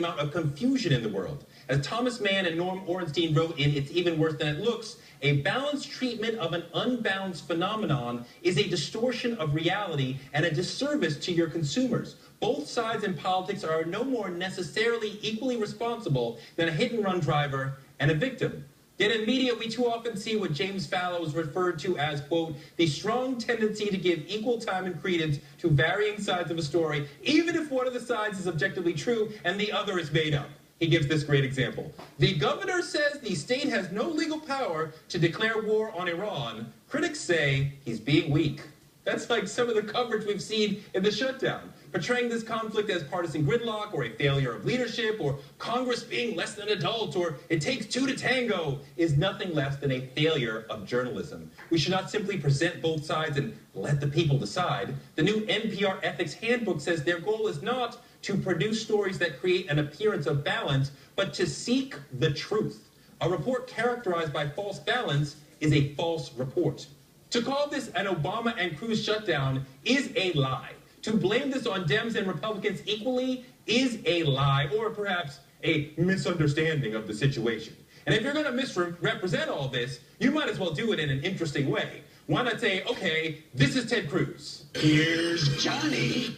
amount of confusion in the world. As Thomas Mann and Norm Ornstein wrote in It's Even Worse Than It Looks, a balanced treatment of an unbalanced phenomenon is a distortion of reality and a disservice to your consumers. Both sides in politics are no more necessarily equally responsible than a hit-and-run driver and a victim. Yet in media, we too often see what James Fallows referred to as, quote, the strong tendency to give equal time and credence to varying sides of a story, even if one of the sides is objectively true and the other is made up. He gives this great example. The governor says the state has no legal power to declare war on Iran. Critics say he's being weak. That's like some of the coverage we've seen in the shutdown, portraying this conflict as partisan gridlock or a failure of leadership or Congress being less than adult or it takes two to tango is nothing less than a failure of journalism. We should not simply present both sides and let the people decide. The new NPR Ethics Handbook says their goal is not to produce stories that create an appearance of balance, but to seek the truth. A report characterized by false balance is a false report. To call this an Obama and Cruz shutdown is a lie. To blame this on Dems and Republicans equally is a lie, or perhaps a misunderstanding of the situation. And if you're going to misrepresent all this, you might as well do it in an interesting way. Why not say, okay, this is Ted Cruz. Here's Johnny.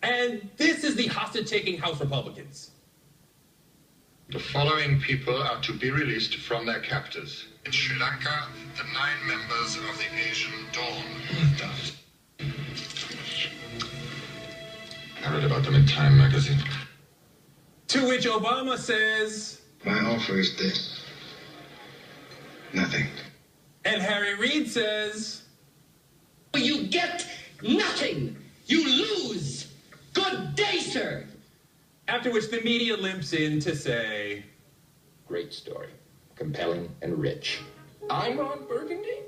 And this is the hostage-taking House Republicans. The following people are to be released from their captors. In Sri Lanka, the 9 members of the Asian Dawn. I read about them in Time magazine. To which Obama says, my offer is this. Nothing. And Harry Reid says, you get nothing. You lose. Good day, sir. After which the media limps in to say, great story. Compelling and rich. I'm Ron Burgundy?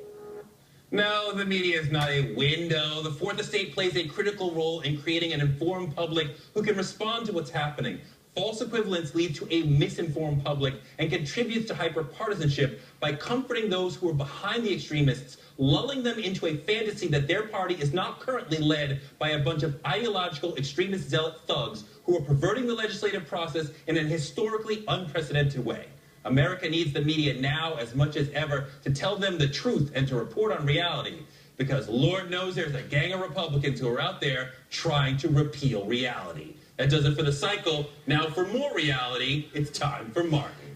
No, the media is not a window. The Fourth Estate plays a critical role in creating an informed public who can respond to what's happening. False equivalence leads to a misinformed public and contributes to hyperpartisanship by comforting those who are behind the extremists, lulling them into a fantasy that their party is not currently led by a bunch of ideological extremist zealot thugs who are perverting the legislative process in an historically unprecedented way. America needs the media now as much as ever to tell them the truth and to report on reality, because Lord knows there's a gang of Republicans who are out there trying to repeal reality. That does it for the cycle. Now for more reality, it's time for Martin.